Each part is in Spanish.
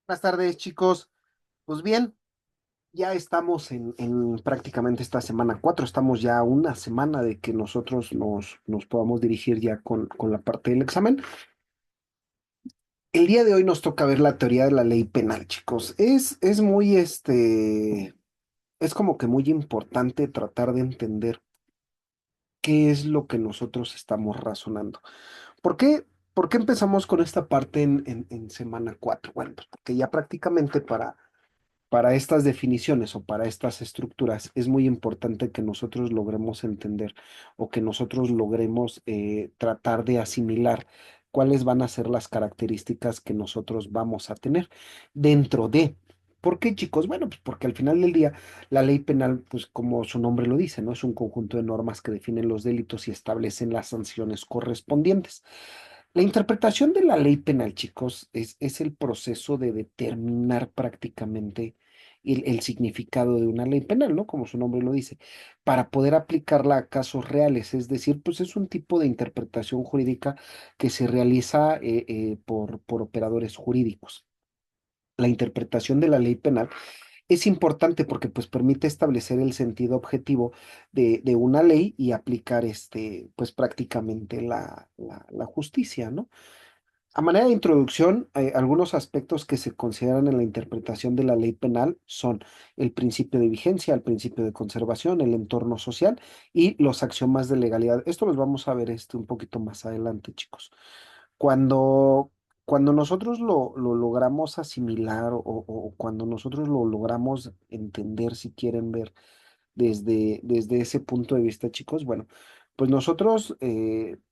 Buenas tardes, chicos. Pues bien, ya estamos en prácticamente esta semana 4. Estamos ya a una semana de que nosotros nos podamos dirigir ya con la parte del examen. El día de hoy nos toca ver la teoría de la ley penal, chicos. Es muy, es como que muy importante tratar de entender qué es lo que nosotros estamos razonando. ¿Por qué? ¿Por qué empezamos con esta parte en semana 4? Bueno, pues porque ya prácticamente para estas definiciones o para estas estructuras es muy importante que nosotros logremos entender o que nosotros logremos tratar de asimilar cuáles van a ser las características que nosotros vamos a tener dentro de. ¿Por qué, chicos? Bueno, pues porque al final del día la ley penal, pues como su nombre lo dice, ¿no? Es un conjunto de normas que definen los delitos y establecen las sanciones correspondientes. La interpretación de la ley penal, chicos, es el proceso de determinar prácticamente el significado de una ley penal, ¿no? Como su nombre lo dice, para poder aplicarla a casos reales. Es decir, pues es un tipo de interpretación jurídica que se realiza por operadores jurídicos. La interpretación de la ley penal es importante porque pues permite establecer el sentido objetivo de una ley y aplicar pues prácticamente la justicia, ¿no? A manera de introducción, algunos aspectos que se consideran en la interpretación de la ley penal son el principio de vigencia, el principio de conservación, el entorno social y los axiomas de legalidad. Esto los vamos a ver un poquito más adelante, chicos. Cuando, cuando nosotros lo logramos asimilar o cuando nosotros lo logramos entender, si quieren ver desde ese punto de vista, chicos, bueno, pues nosotros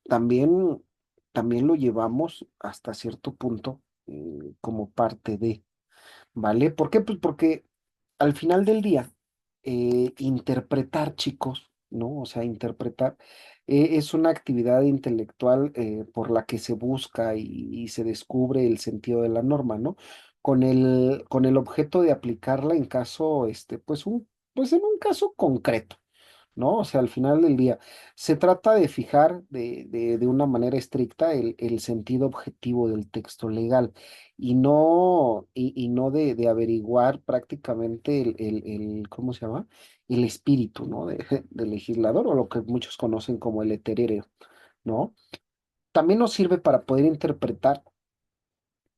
también lo llevamos hasta cierto punto como parte de, ¿vale? ¿Por qué? Pues porque al final del día, interpretar, chicos, ¿no? O sea, interpretar es una actividad intelectual por la que se busca y se descubre el sentido de la norma, ¿no? Con el objeto de aplicarla en caso, pues en un caso concreto. ¿No? O sea, al final del día, se trata de fijar de una manera estricta el sentido objetivo del texto legal y no de averiguar prácticamente ¿cómo se llama? El espíritu, ¿no? Del legislador o lo que muchos conocen como el heteréreo, ¿no? También nos sirve para poder interpretar.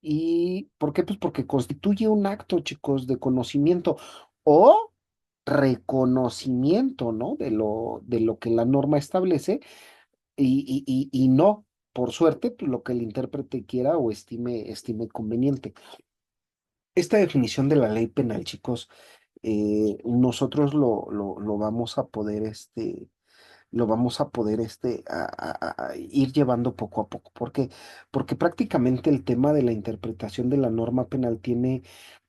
¿Y por qué? Pues porque constituye un acto, chicos, de conocimiento o reconocimiento, ¿no? De lo que la norma establece y no, por suerte, pues, lo que el intérprete quiera o estime conveniente. Esta definición de la ley penal, chicos, nosotros lo vamos a poder, a ir llevando poco a poco. ¿Por qué? Porque prácticamente el tema de la interpretación de la norma penal tiene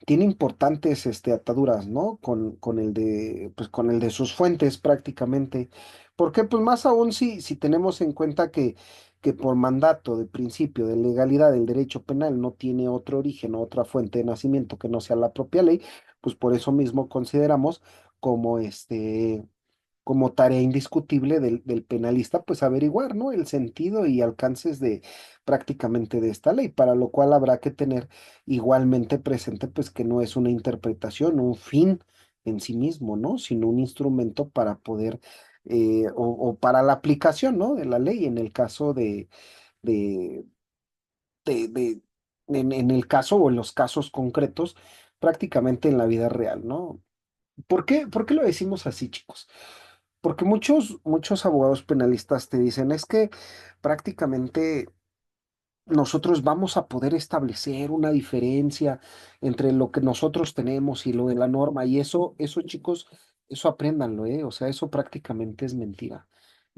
importantes ataduras, ¿no? Con el de sus fuentes prácticamente. ¿Por qué? Pues más aún si tenemos en cuenta que por mandato de principio de legalidad el derecho penal no tiene otro origen o otra fuente de nacimiento que no sea la propia ley, pues por eso mismo consideramos como como tarea indiscutible del penalista, pues averiguar, ¿no? El sentido y alcances de prácticamente de esta ley, para lo cual habrá que tener igualmente presente, pues que no es una interpretación, un fin en sí mismo, ¿no? Sino un instrumento para poder, o para la aplicación, ¿no? De la ley en el caso de, de en el caso o en los casos concretos, prácticamente en la vida real, ¿no? ¿Por qué lo decimos así, chicos? Porque muchos abogados penalistas te dicen, es que prácticamente nosotros vamos a poder establecer una diferencia entre lo que nosotros tenemos y lo de la norma. Y eso, chicos, eso apréndanlo, ¿eh? O sea, eso prácticamente es mentira.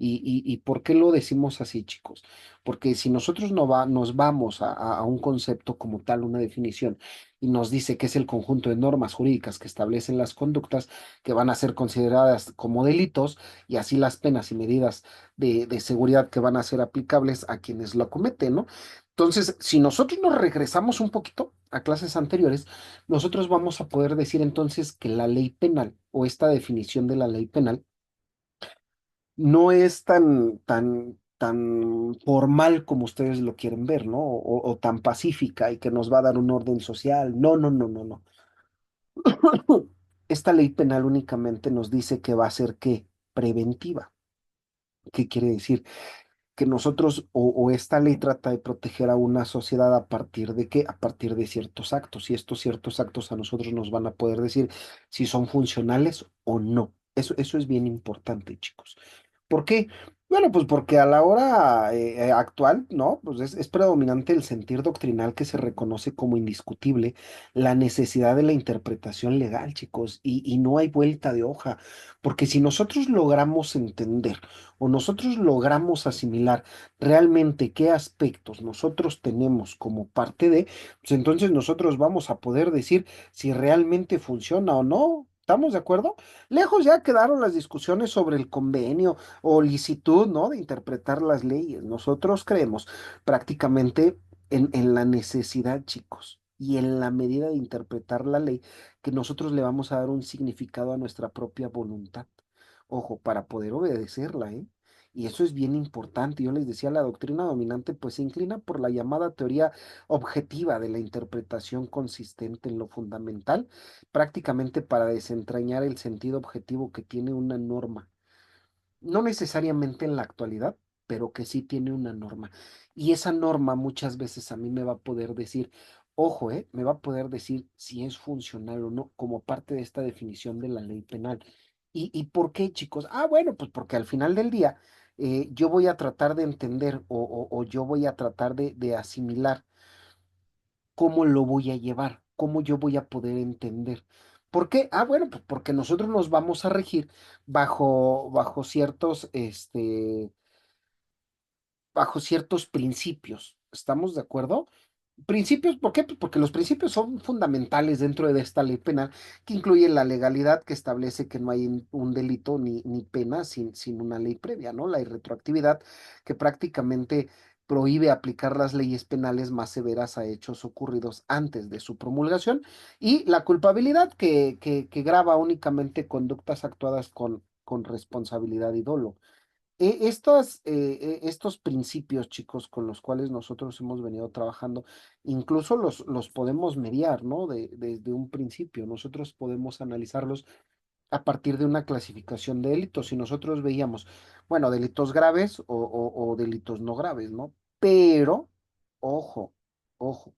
¿Y por qué lo decimos así, chicos? Porque si nosotros nos vamos a un concepto como tal, una definición, y nos dice que es el conjunto de normas jurídicas que establecen las conductas que van a ser consideradas como delitos, y así las penas y medidas de seguridad que van a ser aplicables a quienes lo cometen, ¿no? Entonces, si nosotros nos regresamos un poquito a clases anteriores, nosotros vamos a poder decir entonces que la ley penal o esta definición de la ley penal no es tan formal como ustedes lo quieren ver, ¿no? O tan pacífica y que nos va a dar un orden social. No, no, no, no, no. Esta ley penal únicamente nos dice que va a ser ¿qué? Preventiva. ¿Qué quiere decir? Que nosotros o esta ley trata de proteger a una sociedad a partir de qué, a partir de ciertos actos, y estos ciertos actos a nosotros nos van a poder decir si son funcionales o no. Eso es bien importante, chicos. ¿Por qué? Bueno, pues porque a la hora actual, ¿no? Pues es predominante el sentir doctrinal que se reconoce como indiscutible la necesidad de la interpretación legal, chicos, y no hay vuelta de hoja, porque si nosotros logramos entender o nosotros logramos asimilar realmente qué aspectos nosotros tenemos como parte de, pues entonces nosotros vamos a poder decir si realmente funciona o no. ¿Estamos de acuerdo? Lejos ya quedaron las discusiones sobre el convenio o licitud, ¿no? De interpretar las leyes. Nosotros creemos prácticamente en la necesidad, chicos, y en la medida de interpretar la ley, que nosotros le vamos a dar un significado a nuestra propia voluntad. Ojo, para poder obedecerla, ¿eh? Y eso es bien importante. Yo les decía, la doctrina dominante pues se inclina por la llamada teoría objetiva de la interpretación consistente en lo fundamental, prácticamente para desentrañar el sentido objetivo que tiene una norma, no necesariamente en la actualidad, pero que sí tiene una norma. Y esa norma muchas veces a mí me va a poder decir, ojo, me va a poder decir si es funcional o no, como parte de esta definición de la ley penal. ¿Y por qué, chicos? Ah, bueno, pues porque al final del día yo voy a tratar de entender o yo voy a tratar de asimilar cómo lo voy a llevar, cómo yo voy a poder entender. ¿Por qué? Ah, bueno, pues porque nosotros nos vamos a regir bajo ciertos, bajo ciertos principios. ¿Estamos de acuerdo? Principios, ¿por qué? Pues porque los principios son fundamentales dentro de esta ley penal, que incluye la legalidad, que establece que no hay un delito ni pena sin una ley previa, ¿no? La irretroactividad, que prácticamente prohíbe aplicar las leyes penales más severas a hechos ocurridos antes de su promulgación, y la culpabilidad, que grava únicamente conductas actuadas con responsabilidad y dolo. Estos principios, chicos, con los cuales nosotros hemos venido trabajando, incluso los podemos mediar, ¿no? Desde un principio, nosotros podemos analizarlos a partir de una clasificación de delitos. Si nosotros veíamos, bueno, delitos graves o delitos no graves, ¿no? Pero, ojo, ojo,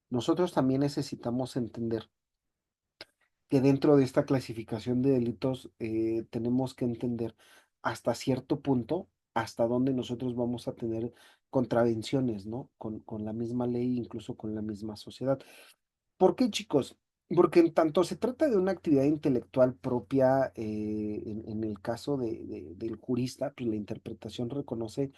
nosotros también necesitamos entender que dentro de esta clasificación de delitos tenemos que entender hasta cierto punto hasta dónde nosotros vamos a tener contravenciones, ¿no? Con la misma ley, incluso con la misma sociedad. ¿Por qué, chicos? Porque en tanto se trata de una actividad intelectual propia, en el caso del jurista, pues la interpretación reconoce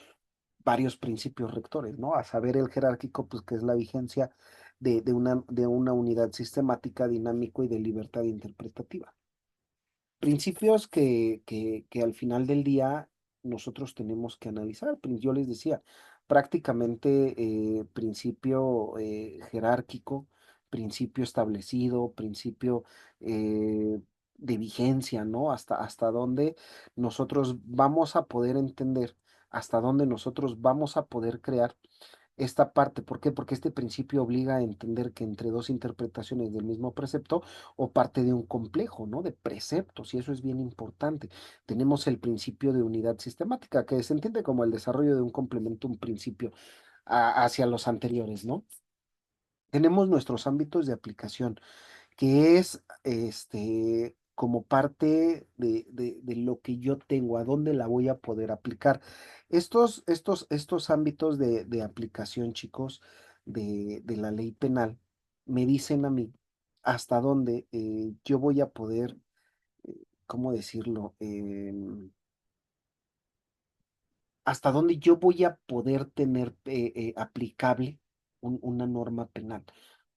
varios principios rectores, ¿no? A saber, el jerárquico, pues que es la vigencia de una unidad sistemática, dinámico y de libertad interpretativa. Principios que al final del día nosotros tenemos que analizar. Yo les decía, prácticamente principio jerárquico, principio establecido, principio eh, de vigencia, ¿no? Hasta dónde nosotros vamos a poder entender, hasta dónde nosotros vamos a poder crear esta parte. ¿Por qué? Porque este principio obliga a entender que entre dos interpretaciones del mismo precepto o parte de un complejo, ¿no? De preceptos, y eso es bien importante. Tenemos el principio de unidad sistemática, que se entiende como el desarrollo de un complemento, un principio hacia los anteriores, ¿no? Tenemos nuestros ámbitos de aplicación, que es como parte de lo que yo tengo, a dónde la voy a poder aplicar. Estos ámbitos de aplicación, chicos, de la ley penal, me dicen a mí hasta dónde yo voy a poder, ¿cómo decirlo? Hasta dónde yo voy a poder tener aplicable una norma penal.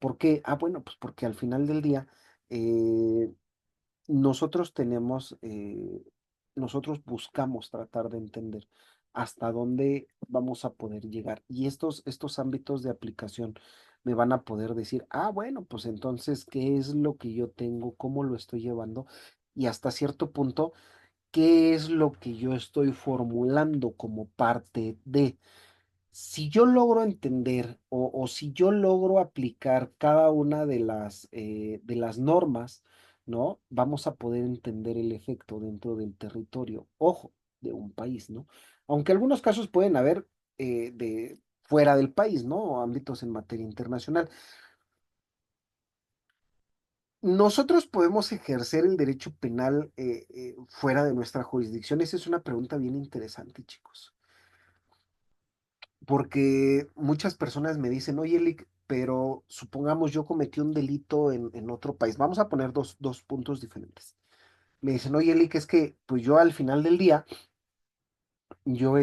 ¿Por qué? Ah, bueno, pues porque al final del día, eh, nosotros nosotros buscamos tratar de entender hasta dónde vamos a poder llegar. Y estos ámbitos de aplicación me van a poder decir, ah, bueno, pues entonces, ¿qué es lo que yo tengo? ¿Cómo lo estoy llevando? Y hasta cierto punto ¿qué es lo que yo estoy formulando como parte de? Si yo logro entender o si yo logro aplicar cada una de las normas, ¿no? Vamos a poder entender el efecto dentro del territorio, ojo, de un país, ¿no? Aunque algunos casos pueden haber de fuera del país, ¿no? Ámbitos en materia internacional. ¿Nosotros podemos ejercer el derecho penal fuera de nuestra jurisdicción? Esa es una pregunta bien interesante, chicos. Porque muchas personas me dicen, oye, Lick, pero supongamos yo cometí un delito en otro país. Vamos a poner dos puntos diferentes. Me dicen, oye, Lick, es que pues yo al final del día, yo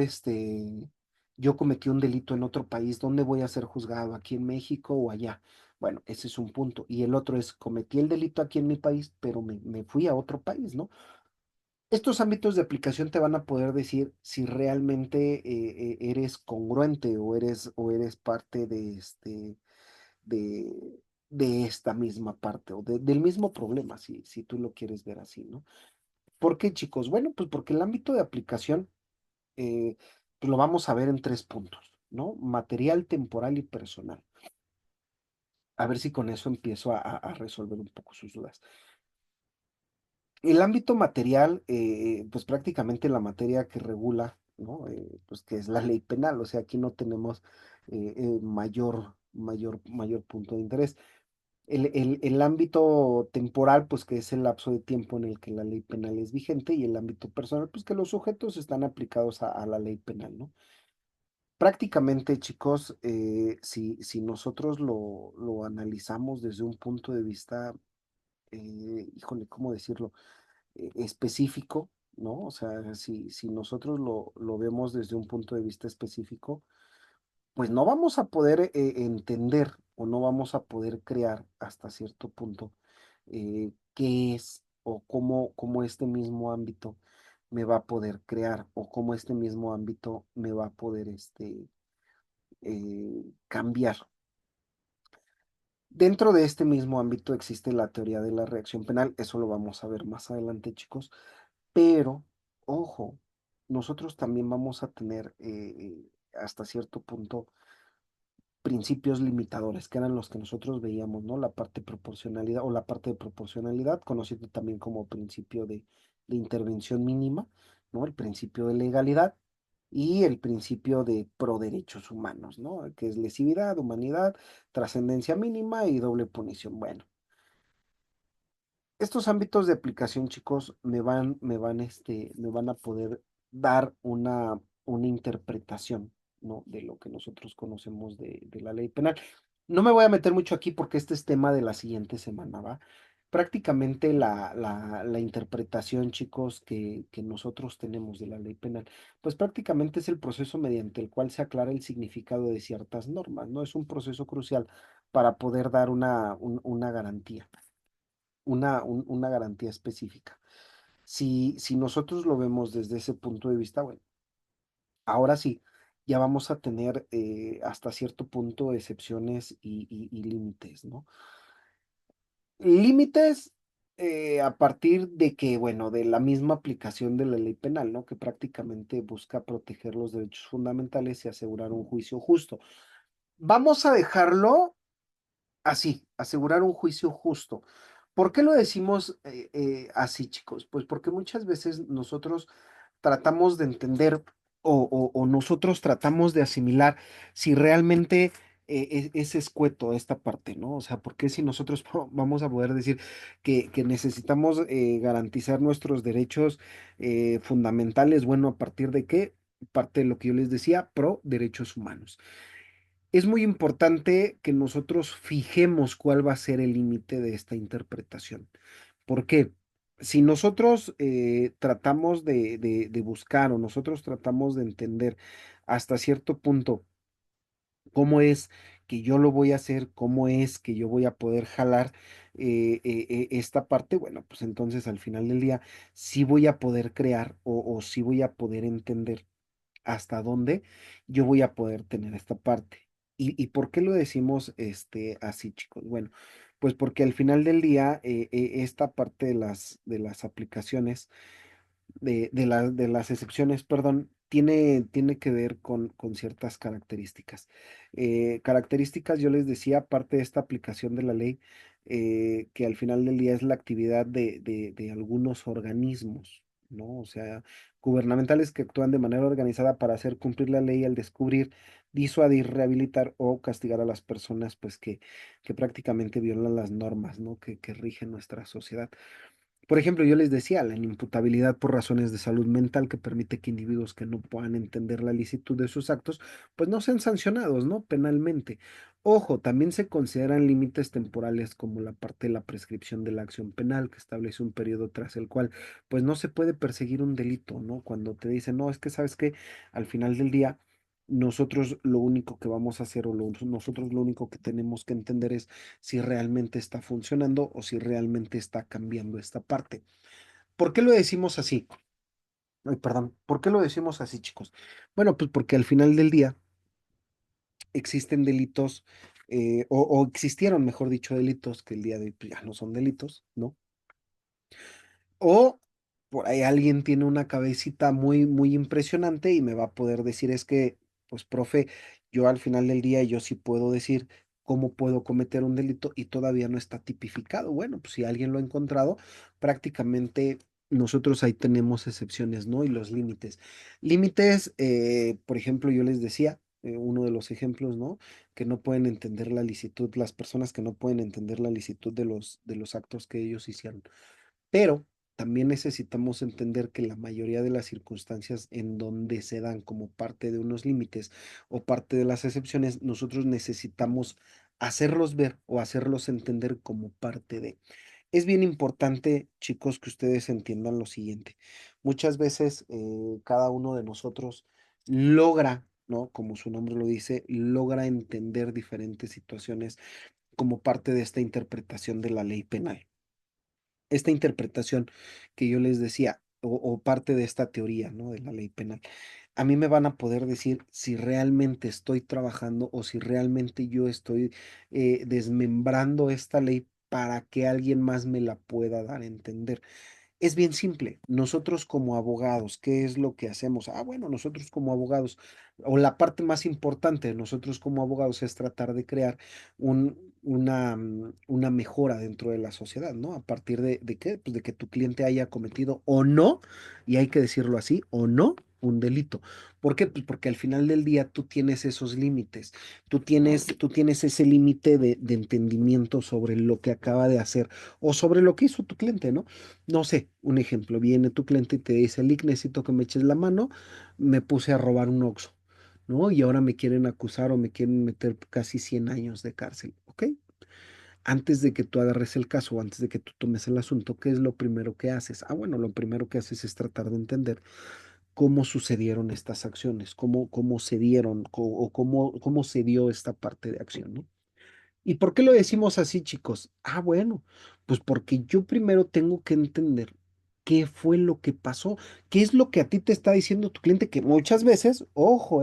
yo cometí un delito en otro país. ¿Dónde voy a ser juzgado? ¿Aquí en México o allá? Bueno, ese es un punto. Y el otro es, cometí el delito aquí en mi país, pero me fui a otro país, ¿no? Estos ámbitos de aplicación te van a poder decir si realmente eres congruente o eres parte de, de esta misma parte o del mismo problema, si tú lo quieres ver así, ¿no? ¿Por qué, chicos? Bueno, pues porque el ámbito de aplicación eh, pues lo vamos a ver en tres puntos, ¿no? Material, temporal y personal. A ver si con eso empiezo a resolver un poco sus dudas. El ámbito material, pues prácticamente la materia que regula, ¿no? Pues que es la ley penal, o sea, aquí no tenemos mayor punto de interés. El ámbito temporal, pues que es el lapso de tiempo en el que la ley penal es vigente, y el ámbito personal, pues que los sujetos están aplicados a la ley penal, ¿no? Prácticamente, chicos, si nosotros lo analizamos desde un punto de vista, híjole, ¿cómo decirlo? Específico, ¿no? O sea, si nosotros lo vemos desde un punto de vista específico, pues no vamos a poder entender o no vamos a poder crear hasta cierto punto qué es o cómo este mismo ámbito me va a poder crear o cómo este mismo ámbito me va a poder cambiar. Dentro de este mismo ámbito existe la teoría de la reacción penal, eso lo vamos a ver más adelante, chicos. Pero, ojo, nosotros también vamos a tener hasta cierto punto principios limitadores, que eran los que nosotros veíamos, ¿no? La parte proporcionalidad o la parte de proporcionalidad, conocido también como principio de intervención mínima, ¿no? El principio de legalidad y el principio de proderechos humanos, ¿no? Que es lesividad, humanidad, trascendencia mínima y doble punición. Bueno, estos ámbitos de aplicación, chicos, me van a poder dar una interpretación, ¿no? De lo que nosotros conocemos de la ley penal. No me voy a meter mucho aquí porque este es tema de la siguiente semana, ¿va? Prácticamente la interpretación, chicos, que nosotros tenemos de la ley penal, pues prácticamente es el proceso mediante el cual se aclara el significado de ciertas normas, ¿no? Es un proceso crucial para poder dar una garantía una garantía específica. Si nosotros lo vemos desde ese punto de vista, bueno, ahora sí, ya vamos a tener hasta cierto punto excepciones y límites, ¿no? Límites a partir de que, bueno, de la misma aplicación de la ley penal, ¿no? Que prácticamente busca proteger los derechos fundamentales y asegurar un juicio justo. Vamos a dejarlo así, asegurar un juicio justo. ¿Por qué lo decimos así, chicos? Pues porque muchas veces nosotros tratamos de entender o nosotros tratamos de asimilar si realmente es escueto esta parte, ¿no? O sea, ¿por qué si nosotros vamos a poder decir que necesitamos garantizar nuestros derechos fundamentales? Bueno, ¿a partir de qué? Parte de lo que yo les decía, pro derechos humanos. Es muy importante que nosotros fijemos cuál va a ser el límite de esta interpretación. ¿Por qué? Si nosotros tratamos de buscar o nosotros tratamos de entender hasta cierto punto cómo es que yo lo voy a hacer, cómo es que yo voy a poder jalar esta parte, bueno, pues entonces al final del día sí voy a poder crear o sí voy a poder entender hasta dónde yo voy a poder tener esta parte. ¿Y por qué lo decimos así, chicos? Bueno, pues porque al final del día esta parte de las aplicaciones de las excepciones, perdón, tiene que ver con ciertas características. Características, yo les decía, parte de esta aplicación de la ley, que al final del día es la actividad de algunos organismos, ¿no? O sea, gubernamentales que actúan de manera organizada para hacer cumplir la ley al descubrir, disuadir, rehabilitar o castigar a las personas, pues que prácticamente violan las normas, ¿no? Que rigen nuestra sociedad. Por ejemplo, yo les decía, la inimputabilidad por razones de salud mental que permite que individuos que no puedan entender la licitud de sus actos, pues no sean sancionados, ¿no? Penalmente. Ojo, también se consideran límites temporales como la parte de la prescripción de la acción penal, que establece un periodo tras el cual, pues no se puede perseguir un delito, ¿no? Cuando te dicen, no, es que sabes que al final del día, nosotros lo único que vamos a hacer nosotros lo único que tenemos que entender es si realmente está funcionando o si realmente está cambiando esta parte. ¿Por qué lo decimos así? Ay, perdón, ¿por qué lo decimos así, chicos? Bueno, pues porque al final del día existen delitos, o existieron, mejor dicho, delitos que el día de hoy pues, ya no son delitos, ¿no? O por ahí alguien tiene una cabecita muy, muy impresionante y me va a poder decir, es que, pues, profe, yo al final del día, yo sí puedo decir cómo puedo cometer un delito y todavía no está tipificado. Bueno, pues si alguien lo ha encontrado, prácticamente nosotros ahí tenemos excepciones, ¿no? Y los límites. Límites, por ejemplo, yo les decía, uno de los ejemplos, ¿no? Que no pueden entender la licitud, las personas que no pueden entender la licitud de los actos que ellos hicieron. Pero también necesitamos entender que la mayoría de las circunstancias en donde se dan como parte de unos límites o parte de las excepciones, nosotros necesitamos hacerlos ver o hacerlos entender como parte de. Es bien importante, chicos, que ustedes entiendan lo siguiente. Muchas veces cada uno de nosotros logra, ¿no? Como su nombre lo dice, logra entender diferentes situaciones como parte de esta interpretación de la ley penal. Esta interpretación que yo les decía, o parte de esta teoría, ¿no? De la ley penal. A mí me van a poder decir si realmente estoy trabajando o si realmente yo estoy desmembrando esta ley para que alguien más me la pueda dar a entender. Es bien simple. Nosotros como abogados, ¿qué es lo que hacemos? Ah, bueno, nosotros como abogados, o la parte más importante de nosotros como abogados es tratar de crear una mejora dentro de la sociedad, ¿no? A partir de qué? Pues de que tu cliente haya cometido o no, y hay que decirlo así, o no, un delito. ¿Por qué? Pues porque al final del día tú tienes esos límites, tú tienes ese límite de entendimiento sobre lo que acaba de hacer o sobre lo que hizo tu cliente, ¿no? No sé, un ejemplo, viene tu cliente y te dice, Lick, necesito que me eches la mano, me puse a robar un Oxxo, ¿no? Y ahora me quieren acusar o me quieren meter casi 100 años de cárcel, ¿ok? Antes de que tú agarres el caso o antes de que tú tomes el asunto, ¿qué es lo primero que haces? Ah, bueno, lo primero que haces es tratar de entender cómo sucedieron estas acciones, cómo se dieron o cómo se dio esta parte de acción, ¿no? ¿Y por qué lo decimos así, chicos? Ah, bueno, pues porque yo primero tengo que entender qué fue lo que pasó, qué es lo que a ti te está diciendo tu cliente, que muchas veces, ojo,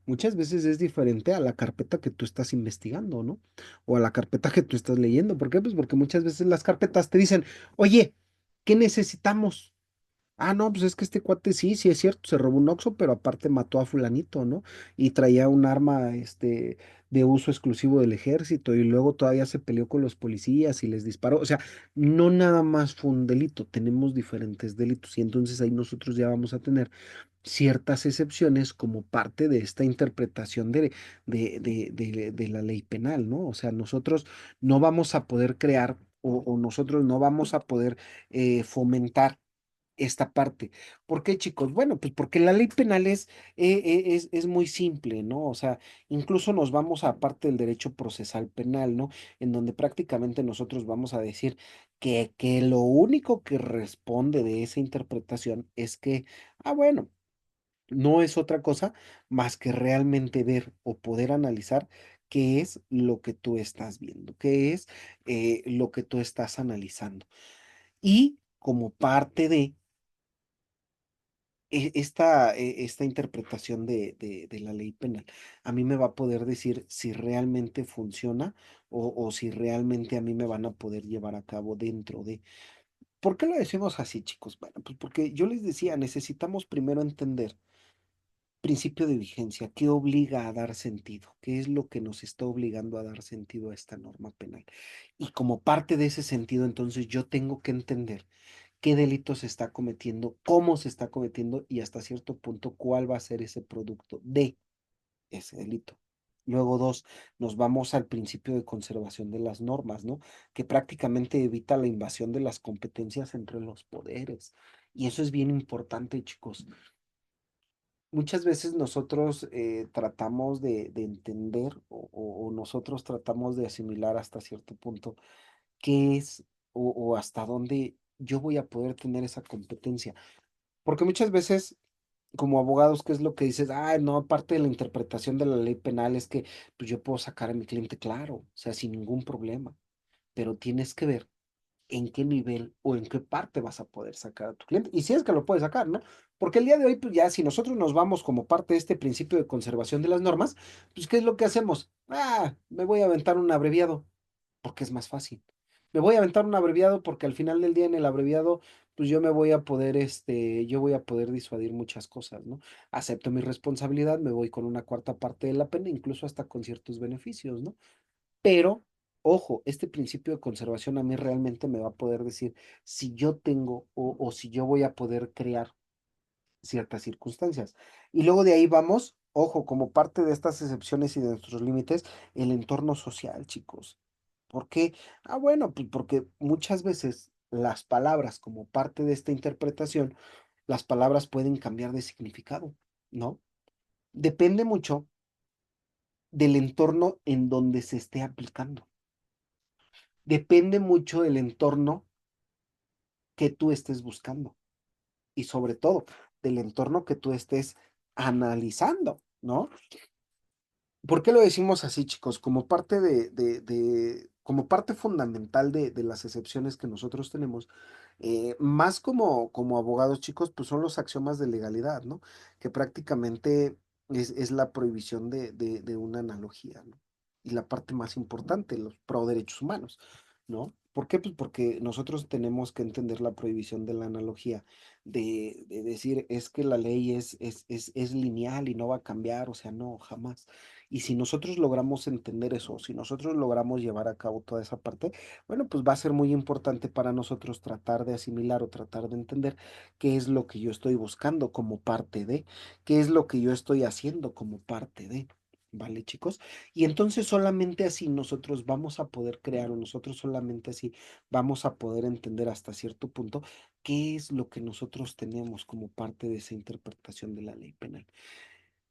muchas veces es diferente a la carpeta que tú estás investigando, ¿no? O a la carpeta que tú estás leyendo. ¿Por qué? Pues porque muchas veces las carpetas te dicen, oye, ¿qué necesitamos? Ah, no, pues es que este cuate sí, sí es cierto, se robó un Oxxo, pero aparte mató a fulanito, ¿no? Y traía un arma, de uso exclusivo del ejército y luego todavía se peleó con los policías y les disparó. O sea, no nada más fue un delito, tenemos diferentes delitos y entonces ahí nosotros ya vamos a tener ciertas excepciones como parte de esta interpretación de la ley penal, ¿no? O sea, nosotros no vamos a poder crear o nosotros no vamos a poder fomentar esta parte. ¿Por qué, chicos? Bueno, pues porque la ley penal es muy simple, ¿no? O sea, incluso nos vamos a parte del derecho procesal penal, ¿no? En donde prácticamente nosotros vamos a decir que lo único que responde de esa interpretación es que, ah, bueno, no es otra cosa más que realmente ver o poder analizar qué es lo que tú estás viendo, qué es lo que tú estás analizando. Y como parte de esta interpretación de la ley penal a mí me va a poder decir si realmente funciona o si realmente a mí me van a poder llevar a cabo dentro de. ¿Por qué lo decimos así, chicos? Bueno, pues porque yo les decía, necesitamos primero entender principio de vigencia, qué obliga a dar sentido, qué es lo que nos está obligando a dar sentido a esta norma penal. Y como parte de ese sentido, entonces yo tengo que entender qué delito se está cometiendo, cómo se está cometiendo y hasta cierto punto cuál va a ser ese producto de ese delito. Luego, dos, nos vamos al principio de conservación de las normas, ¿no? Que prácticamente evita la invasión de las competencias entre los poderes. Y eso es bien importante, chicos. Muchas veces nosotros tratamos de entender o nosotros tratamos de asimilar hasta cierto punto qué es o hasta dónde yo voy a poder tener esa competencia. Porque muchas veces, como abogados, ¿qué es lo que dices? Ah, no, aparte de la interpretación de la ley penal es que pues, yo puedo sacar a mi cliente, claro, o sea, sin ningún problema, pero tienes que ver en qué nivel o en qué parte vas a poder sacar a tu cliente. Y si es que lo puedes sacar, ¿no? Porque el día de hoy, pues ya si nosotros nos vamos como parte de este principio de conservación de las normas, pues ¿qué es lo que hacemos? Ah, me voy a aventar un abreviado porque es más fácil. Me voy a aventar un abreviado porque al final del día en el abreviado, pues yo me voy a poder, yo voy a poder disuadir muchas cosas, ¿no? Acepto mi responsabilidad, me voy con una cuarta parte de la pena, incluso hasta con ciertos beneficios, ¿no? Pero, ojo, este principio de conservación a mí realmente me va a poder decir si yo tengo o si yo voy a poder crear ciertas circunstancias. Y luego de ahí vamos, ojo, como parte de estas excepciones y de nuestros límites, el entorno social, chicos. ¿Por qué? Ah, bueno, pues porque muchas veces las palabras como parte de esta interpretación, las palabras pueden cambiar de significado, ¿no? Depende mucho del entorno en donde se esté aplicando. Depende mucho del entorno que tú estés buscando y sobre todo del entorno que tú estés analizando, ¿no? ¿Por qué lo decimos así, chicos? Como parte como parte fundamental de las excepciones que nosotros tenemos, más como abogados, chicos, pues son los axiomas de legalidad, ¿no? Que prácticamente es la prohibición de una analogía, ¿no? Y la parte más importante, los pro derechos humanos, ¿no? ¿Por qué? Pues porque nosotros tenemos que entender la prohibición de la analogía, de decir, es que la ley es lineal y no va a cambiar, o sea, no, jamás. Y si nosotros logramos entender eso, si nosotros logramos llevar a cabo toda esa parte, bueno, pues va a ser muy importante para nosotros tratar de asimilar o tratar de entender qué es lo que yo estoy buscando como parte de, qué es lo que yo estoy haciendo como parte de. ¿Vale, chicos? Y entonces solamente así nosotros vamos a poder crear o nosotros solamente así vamos a poder entender hasta cierto punto qué es lo que nosotros tenemos como parte de esa interpretación de la ley penal.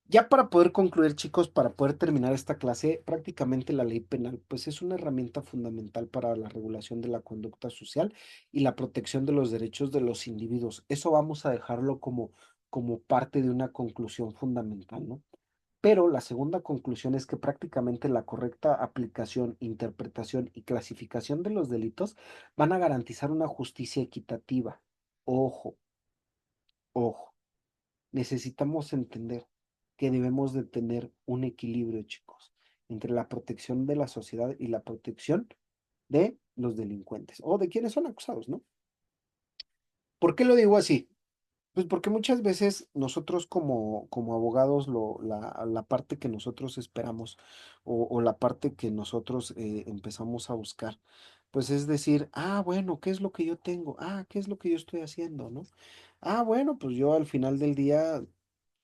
Ya para poder concluir, chicos, para poder terminar esta clase, prácticamente la ley penal, pues es una herramienta fundamental para la regulación de la conducta social y la protección de los derechos de los individuos. Eso vamos a dejarlo como parte de una conclusión fundamental, ¿no? Pero la segunda conclusión es que prácticamente la correcta aplicación, interpretación y clasificación de los delitos van a garantizar una justicia equitativa. Ojo, ojo. Necesitamos entender que debemos de tener un equilibrio, chicos, entre la protección de la sociedad y la protección de los delincuentes o de quienes son acusados, ¿no? ¿Por qué lo digo así? Pues porque muchas veces nosotros como abogados, la parte que nosotros esperamos o la parte que nosotros empezamos a buscar, pues es decir, ah, bueno, ¿qué es lo que yo tengo? Ah, ¿qué es lo que yo estoy haciendo? ¿No? Ah, bueno, pues yo al final del día,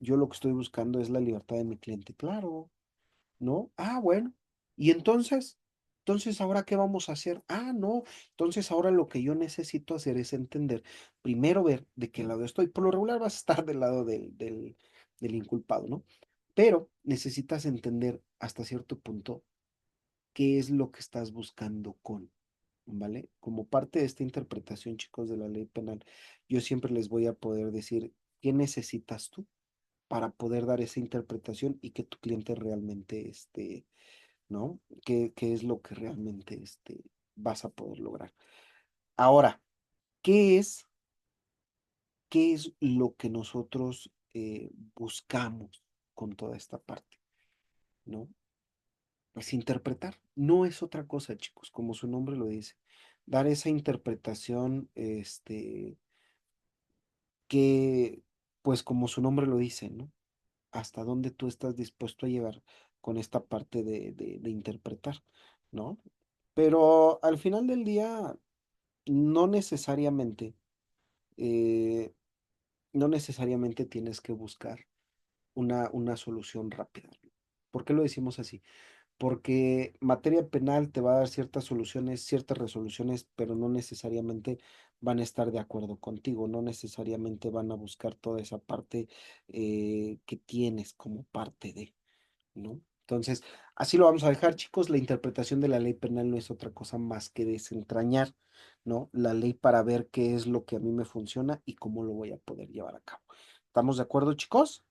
yo lo que estoy buscando es la libertad de mi cliente, claro, ¿no? Ah, bueno. Y entonces, ¿ahora qué vamos a hacer? Ah, no. Entonces, ahora lo que yo necesito hacer es entender, primero ver de qué lado estoy. Por lo regular vas a estar del lado del inculpado, ¿no? Pero necesitas entender hasta cierto punto qué es lo que estás buscando ¿vale? Como parte de esta interpretación, chicos, de la ley penal, yo siempre les voy a poder decir qué necesitas tú para poder dar esa interpretación y que tu cliente realmente ¿no? ¿Qué es lo que realmente vas a poder lograr? Ahora, ¿qué es, qué es lo que nosotros buscamos con toda esta parte? ¿No? Pues interpretar. No es otra cosa, chicos, como su nombre lo dice. dar esa interpretación, que, pues como su nombre lo dice, ¿no? Hasta dónde tú estás dispuesto a llegar con esta parte de interpretar, ¿no? Pero al final del día, no necesariamente, eh, no necesariamente tienes que buscar una solución rápida. ¿Por qué lo decimos así? Porque materia penal te va a dar ciertas soluciones, ciertas resoluciones, pero no necesariamente van a estar de acuerdo contigo, no necesariamente van a buscar toda esa parte que tienes como parte de, ¿no? Entonces, así lo vamos a dejar, chicos. La interpretación de la ley penal no es otra cosa más que desentrañar, ¿no? La ley para ver qué es lo que a mí me funciona y cómo lo voy a poder llevar a cabo. ¿Estamos de acuerdo, chicos?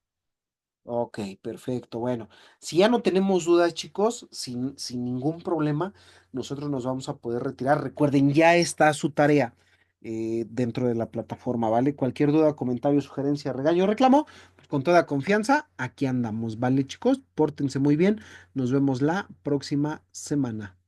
Ok, perfecto. Bueno, si ya no tenemos dudas, chicos, sin ningún problema, nosotros nos vamos a poder retirar. Recuerden, ya está su tarea dentro de la plataforma, ¿vale? Cualquier duda, comentario, sugerencia, regaño, reclamo, pues con toda confianza, aquí andamos, ¿vale, chicos? Pórtense muy bien. Nos vemos la próxima semana.